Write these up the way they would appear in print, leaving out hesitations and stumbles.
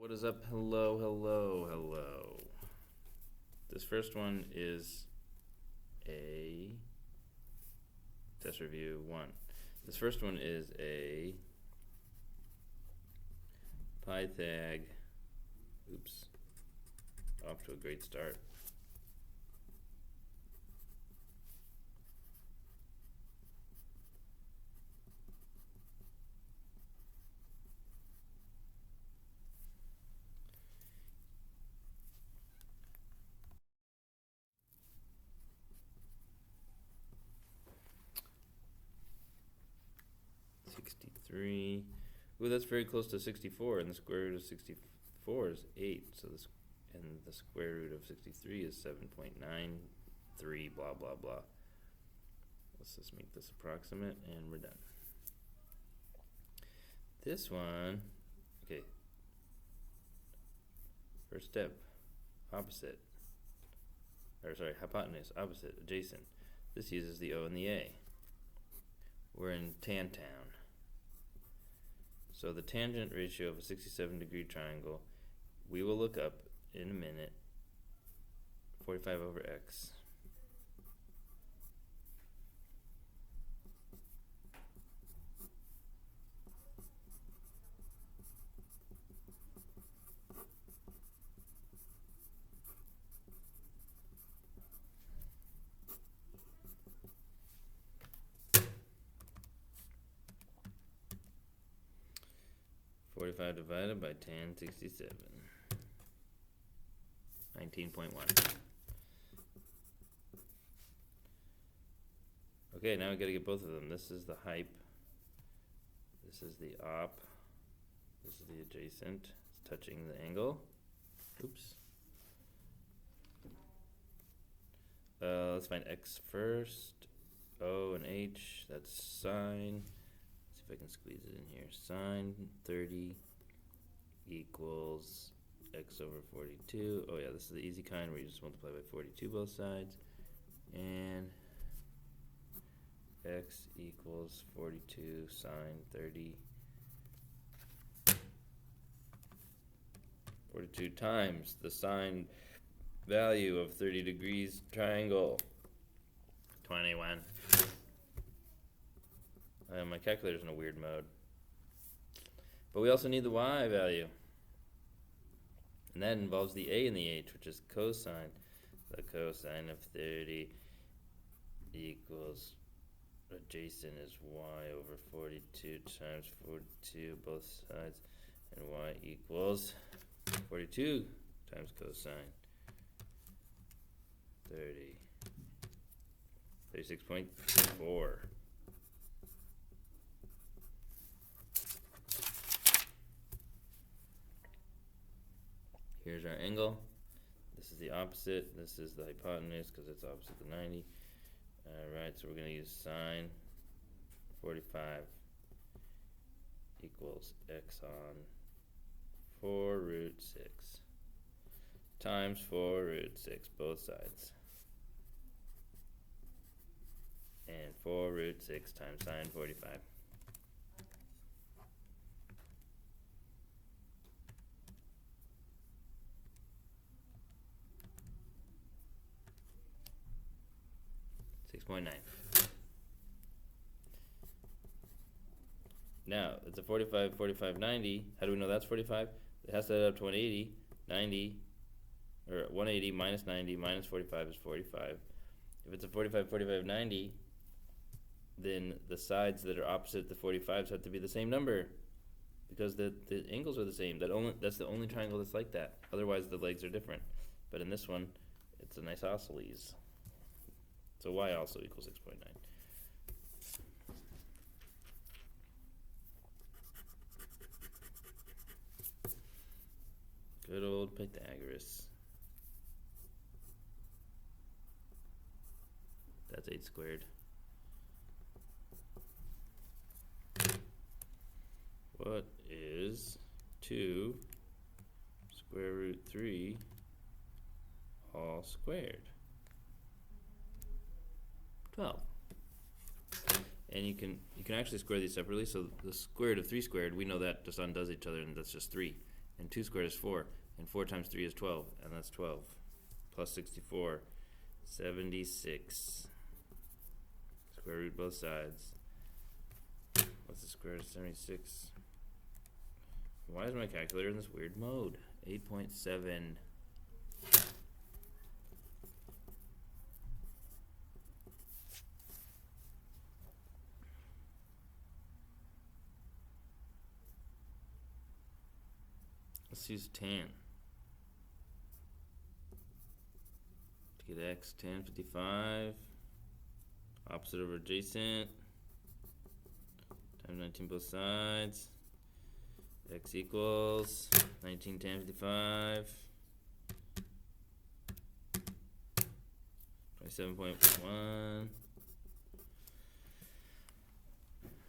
What is up? Hello, hello, hello. This first one is a test review 1. This first one is a Pythag. Oops. Off to a great start. Ooh, that's very close to 64, and the square root of 64 is 8. So and the square root of 63 is 7.93. Blah blah blah. Let's just make this approximate, and we're done. This one, okay. First step, opposite. Hypotenuse, opposite, adjacent. This uses the O and the A. We're in tan town. So the tangent ratio of a 67-degree triangle, we will look up in a minute, 45 over x. Divided by tan 67. 19.1. Okay, now we gotta get both of them. This is the hype. This is the op. This is the adjacent. It's touching the angle. Oops. Let's find x first. O and h, that's sine. Let's see if I can squeeze it in here. Sine 30 equals x over 42. Oh yeah, this is the easy kind where you just multiply by 42 both sides. And x equals 42 sine 30. 42 times the sine value of 30 degrees triangle. 21. My calculator's in a weird mode. But we also need the y value. And that involves the a and the h, which is cosine. The cosine of 30 equals adjacent is y over 42 times 42 both sides, and y equals 42 times cosine 30. 36.4. Here's our angle. This is the opposite. This is the hypotenuse because it's opposite the 90. Alright, so we're going to use sine 45 equals x on 4 root 6 times 4 root 6 both sides. And 4 root 6 times sine 45. Now, it's a 45, 45, 90. How do we know that's 45? It has to add up to 180. 90, or 180 minus 90 minus 45 is 45. If it's a 45, 45, 90, then the sides that are opposite the 45s have to be the same number, because the angles are the same. That's the only triangle that's like that. Otherwise, the legs are different. But in this one, it's an isosceles. So y also equals 6.9. Good old Pythagoras. That's 8 squared. What is 2 square root 3 all squared? 12. And you can actually square these separately. So the square root of 3 squared, we know that just undoes each other, and that's just 3. and 2 squared is 4, and 4 times 3 is 12, and that's 12, plus 64, 76. Square root both sides. What's the square root of 76? Why is my calculator in this weird mode? 8.7. Let's use tan. To get x, tan 55. Opposite over adjacent. Times 19 both sides. X equals 19 tan 55. 27.1.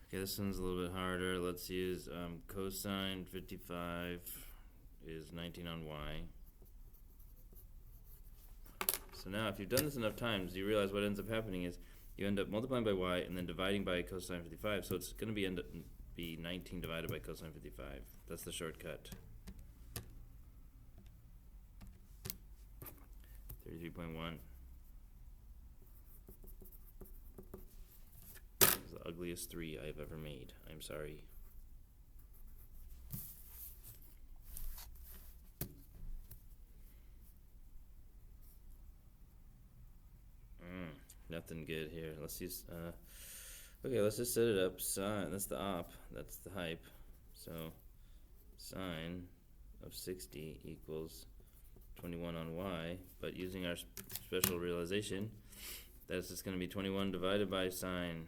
Okay, this one's a little bit harder. Let's use cosine 55 is 19 on y. So now if you've done this enough times, you realize what ends up happening is you end up multiplying by y and then dividing by cosine 55. So it's going to end up be 19 divided by cosine 55. That's the shortcut. 33.1. This is the ugliest 3 I've ever made. I'm sorry. Nothing good here. Let's use okay, let's just set it up. Sine, that's the op, that's the hype. So sine of 60 equals 21 on y, but using our special realization, that's just going to be 21 divided by sine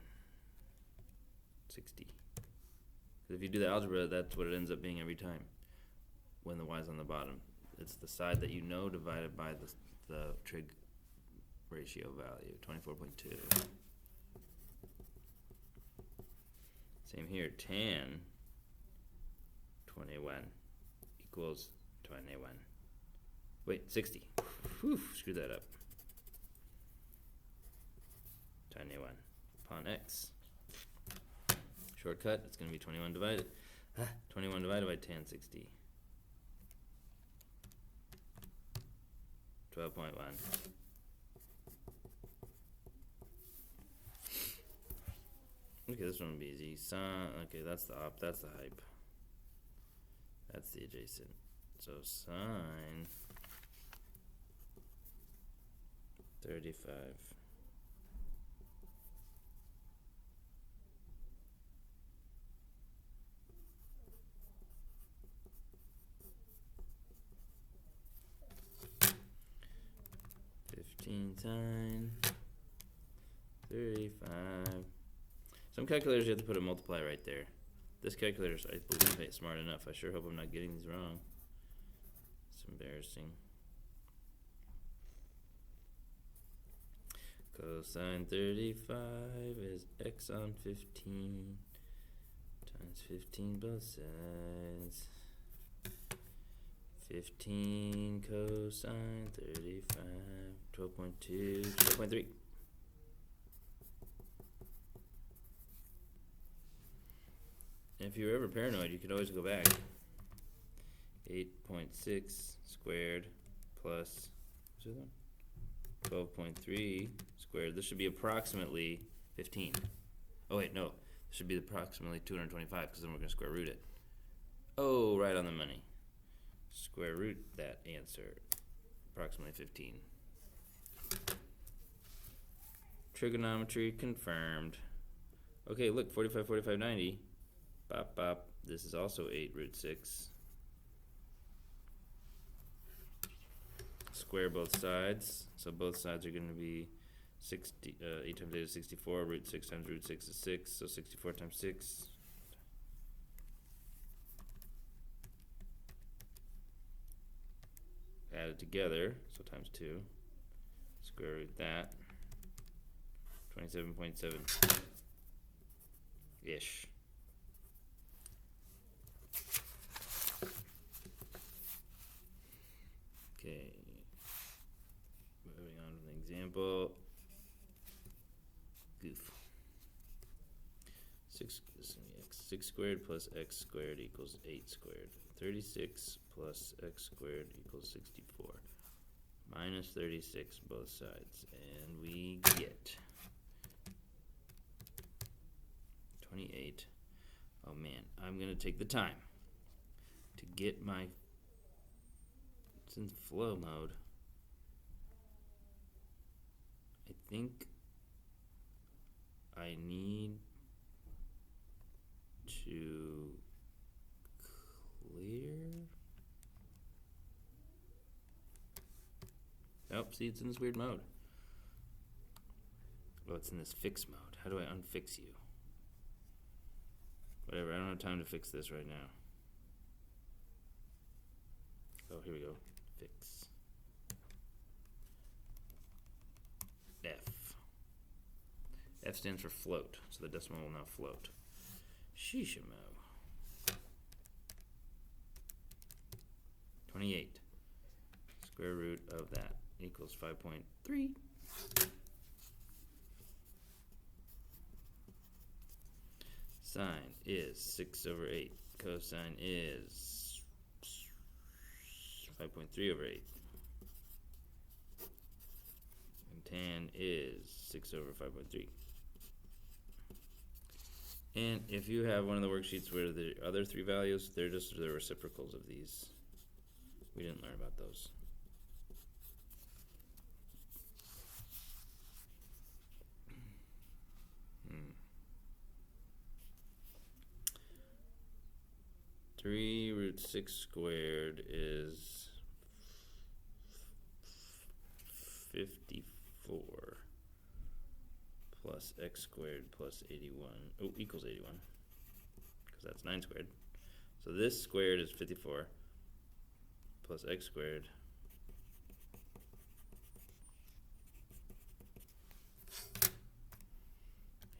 60. Because if you do the algebra, that's what it ends up being every time when the y's on the bottom. It's the side that you know divided by the trig ratio value, 24.2. Same here, tan 21 equals 21. Wait, 60. Whew, screwed that up. 21 upon x. Shortcut, it's going to be 21 divided by tan 60. 12.1. Okay, this one will be easy. Okay, that's the op, that's the hype. That's the adjacent. So sine 35. Sine 35. Some calculators you have to put a multiply right there. This calculator, I believe, ain't smart enough. I sure hope I'm not getting these wrong. It's embarrassing. Cosine 35 is x on 15 times 15 both sides. 15 cosine 35, 12.2, 12.3. And if you're ever paranoid, you could always go back. 8.6 squared plus 12.3 squared. This should be approximately 15. Oh wait, no. This should be approximately 225 because then we're going to square root it. Oh, right on the money. Square root that answer. Approximately 15. Trigonometry confirmed. Okay, look, 45, 45, 90. Bop, bop. This is also 8 root 6. Square both sides. So both sides are going to be 60. 8 times 8 is 64. Root 6 times root 6 is 6. So 64 times 6. Added together, so times 2. Square root that. 27.7 ish. Okay. Moving on to the example. Goof. 6 squared plus x squared equals 8 squared. 36 plus x squared equals 64. Minus 36 both sides. And we get 28. Oh man, I'm going to take the time to get my, it's in flow mode. I think I need to clear. Oh, see, it's in this weird mode. Oh, it's in this fix mode. How do I unfix you? Whatever, I don't have time to fix this right now. Oh, here we go. Fix. F. F stands for float, so the decimal will now float. Shishamo. 28. Square root of that equals 5.3. Sine is 6 over 8. Cosine is 5.3 over 8. And tan is 6 over 5.3. And if you have one of the worksheets where the other three values, they're just the reciprocals of these. We didn't learn about those. Three root 6 squared is 54 plus x squared plus 81. Oh, equals 81, because that's 9 squared. So this squared is 54 plus x squared .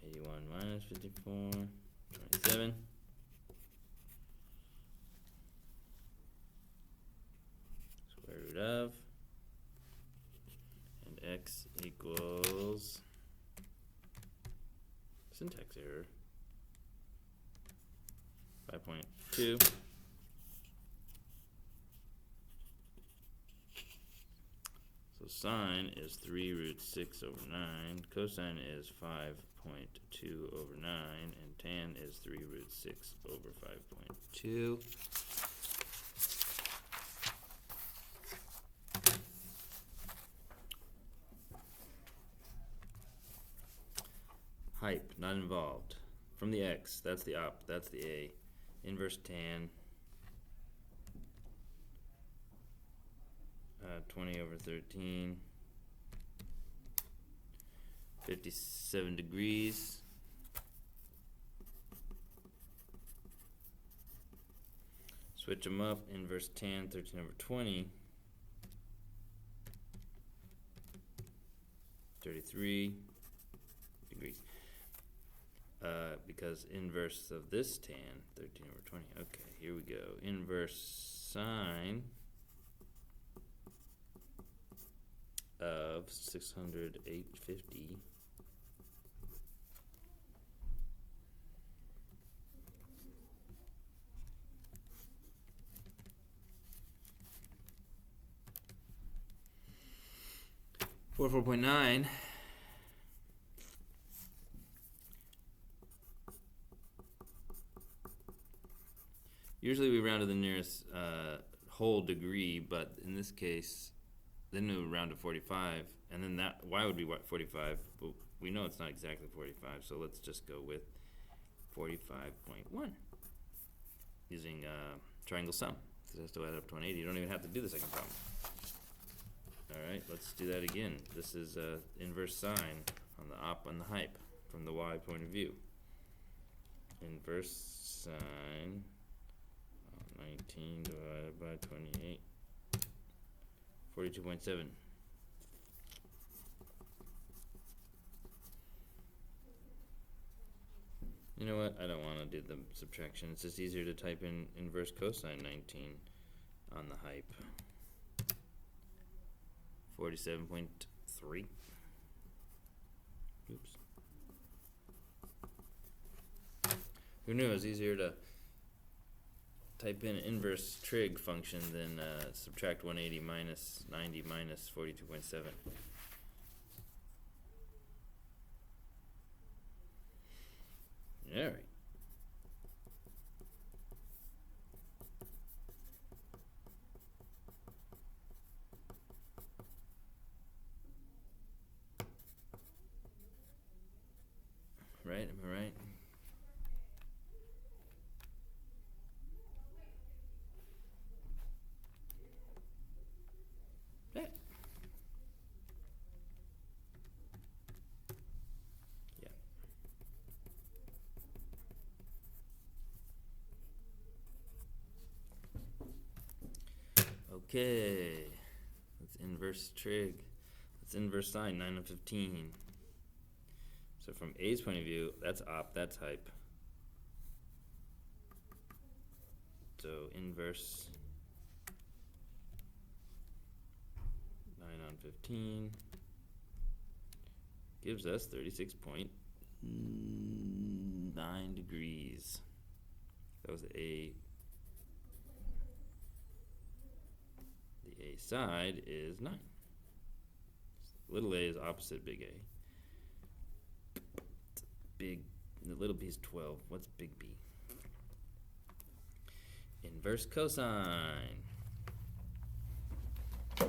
81 minus 54, 27. Square root of, and x equals, syntax error, 5.2. So sine is 3 root 6 over 9, cosine is 5.2 over 9, and tan is 3 root 6 over 5.2. Hype, not involved. From the x, that's the op, that's the a. Inverse tan, 20 over 13, 57 degrees. Switch them up, inverse tan, 13 over 20, 33 degrees. Because inverse of this tan, 13 over 20. Okay, here we go. Inverse sine of 600, 850. Four 4.9. Usually we round to the nearest whole degree, but in this case, then we would round to 45, and then that, why would be what, 45? Well, we know it's not exactly 45, so let's just go with 45.1 using triangle sum, because it has to add up to 180. You don't even have to do the second problem. Alright, let's do that again. This is inverse sine on the op and the hype from the y point of view. Inverse sine 19 divided by 28, 42.7. You know what? I don't want to do the subtraction. It's just easier to type in inverse cosine 19 on the hype. 47.3. Oops. Who knew it was easier to type in inverse trig function, then subtract 180 minus 90 minus 42.7. All right. Right? Am I right? Yeah. Yeah. Okay. Let's inverse trig. Let's inverse sine 9 and 15. So from A's point of view, that's op, that's hype. So inverse 9 on 15 gives us 36.9 degrees. That was the A. The A side is 9. Little a is opposite big A. The little b is 12. What's big B? Inverse cosine. 9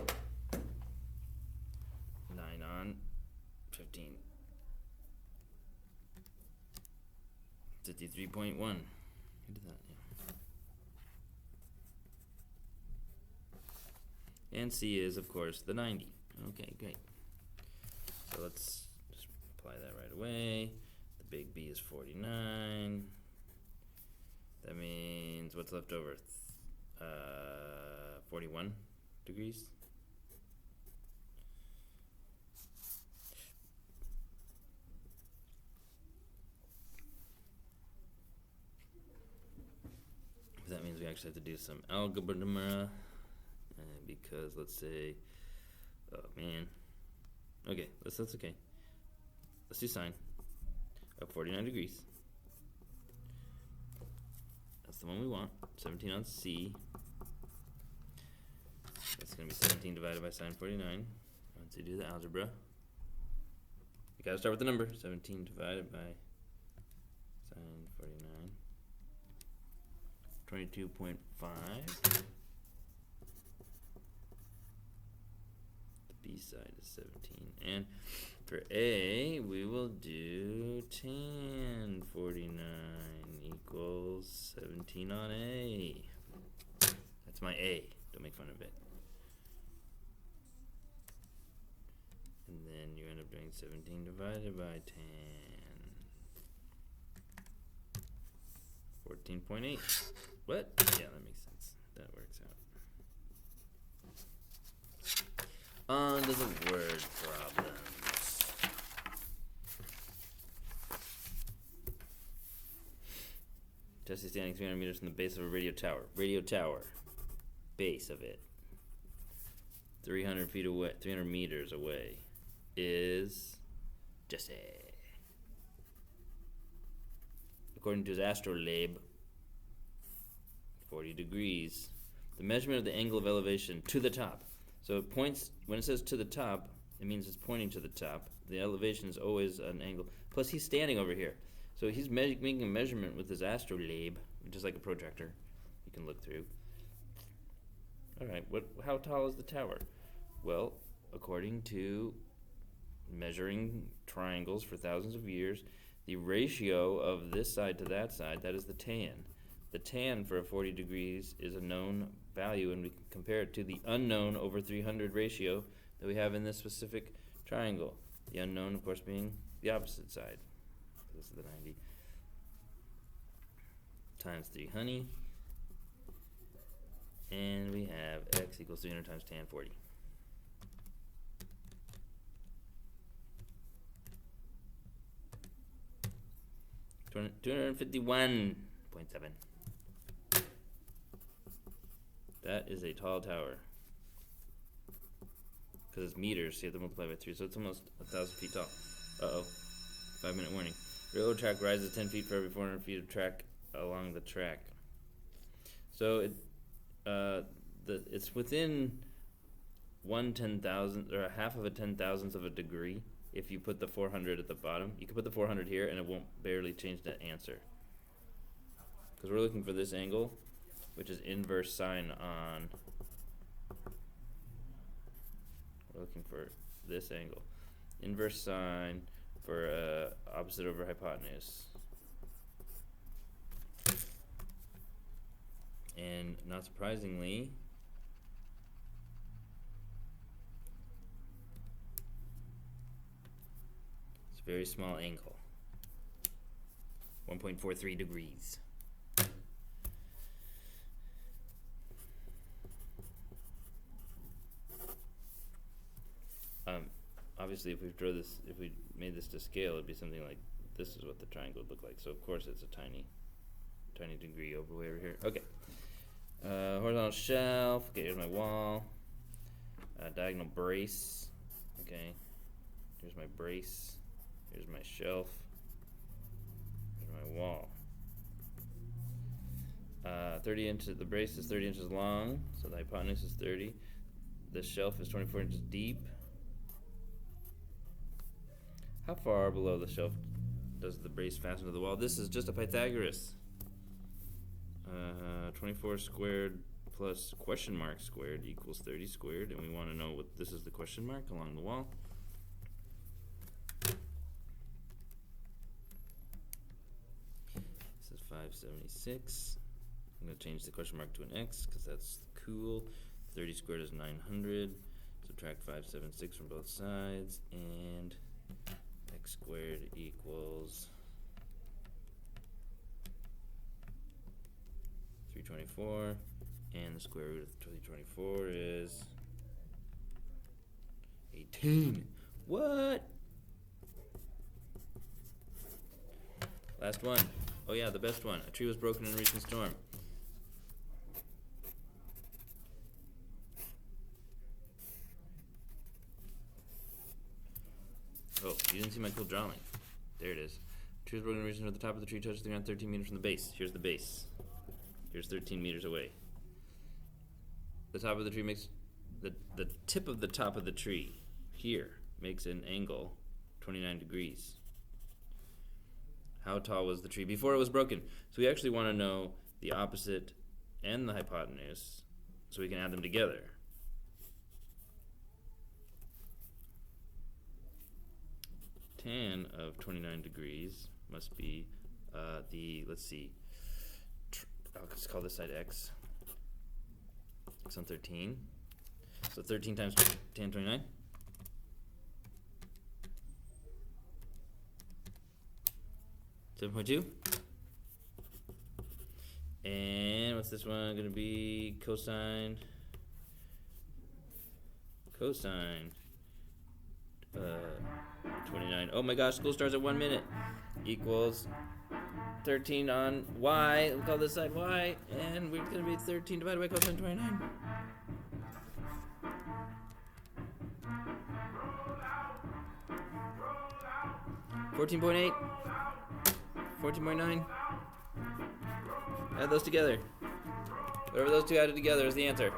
on 15. 53.1. Who did that? Yeah. And C is, of course, the 90. Okay, great. So let's just apply that right away. The big B is 49. That means what's left over? 41 degrees. That means we actually have to do some algebra, because let's say, oh man, okay, that's okay. Let's do sine of 49 degrees. That's the one we want. 17 on C. That's going to be 17 divided by sine 49. Once you do the algebra, you got to start with the number. 17 divided by sine 49. 22.5. The B side is 17. And for A, we will do tan 49 equals 17 on A. That's my A. Don't make fun of it. And then you end up doing 17 divided by tan. 14.8. What? Yeah, that makes sense. That works out. On to the word problems. Jesse standing 300 meters from the base of a radio tower. Radio tower. Base of it. 300 feet away, 300 meters away is Jesse. According to his astrolabe, 40 degrees. The measurement of the angle of elevation to the top. So it points, when it says to the top, it means it's pointing to the top. The elevation is always an angle. Plus he's standing over here. So he's making a measurement with his astrolabe, which is like a protractor you can look through. Alright, how tall is the tower? Well, according to measuring triangles for thousands of years, the ratio of this side to that side, that is the tan. The tan for a 40 degrees is a known value, and we can compare it to the unknown over 300 ratio that we have in this specific triangle. The unknown, of course, being the opposite side. This is the 90. Times 3 honey. And we have x equals 300 times tan 40. $251.7. That is a tall tower. Because it's meters, so you have to multiply by 3, so it's almost 1,000 feet tall. Uh-oh. 5-minute warning. Railroad track rises 10 feet for every 400 feet of track along the track. So it's within 1/10,000 or a half of a 10,000th of a degree. If you put the 400 at the bottom, you can put the 400 here, and it won't barely change the answer. Because we're looking for this angle, which is inverse sine on. We're looking for this angle, inverse sine for opposite over hypotenuse. And not surprisingly, it's a very small angle, 1.43 degrees. Obviously, if we made this to scale, it'd be something like this is what the triangle would look like. So of course it's a tiny degree way over here. Okay. Horizontal shelf. Okay, here's my wall. Diagonal brace. Okay. Here's my brace. Here's my shelf. Here's my wall. 30 inches. The brace is 30 inches long, so the hypotenuse is 30. The shelf is 24 inches deep. How far below the shelf does the brace fasten to the wall? This is just a Pythagoras. 24 squared plus question mark squared equals 30 squared, and we want to know what this is, the question mark along the wall. This is 576. I'm going to change the question mark to an x because that's cool. 30 squared is 900. Subtract 576 from both sides, and x squared equals 324, and the square root of 324 is 18. What? Last one. Oh yeah, the best one. A tree was broken in a recent storm. Oh, you didn't see my cool drawing. There it is. A tree was broken in a recent storm. The top of the tree touches the ground 13 meters from the base. Here's the base. Here's 13 meters away. The top of the tree makes the tip of the top of the tree here makes an angle 29 degrees. How tall was the tree before it was broken? So we actually want to know the opposite and the hypotenuse so we can add them together. Tan of 29 degrees must be let's see, I'll just call this side x. X on 13. So 13 times tan 29. $7.2. And what's this one going to be? Cosine. 29. Oh my gosh, school starts at 1 minute. Equals 13 on y. We'll call this side y. And we're going to be 13 divided by cosine 29. $14.8. 14.9. Add those together. Whatever those two added together is the answer.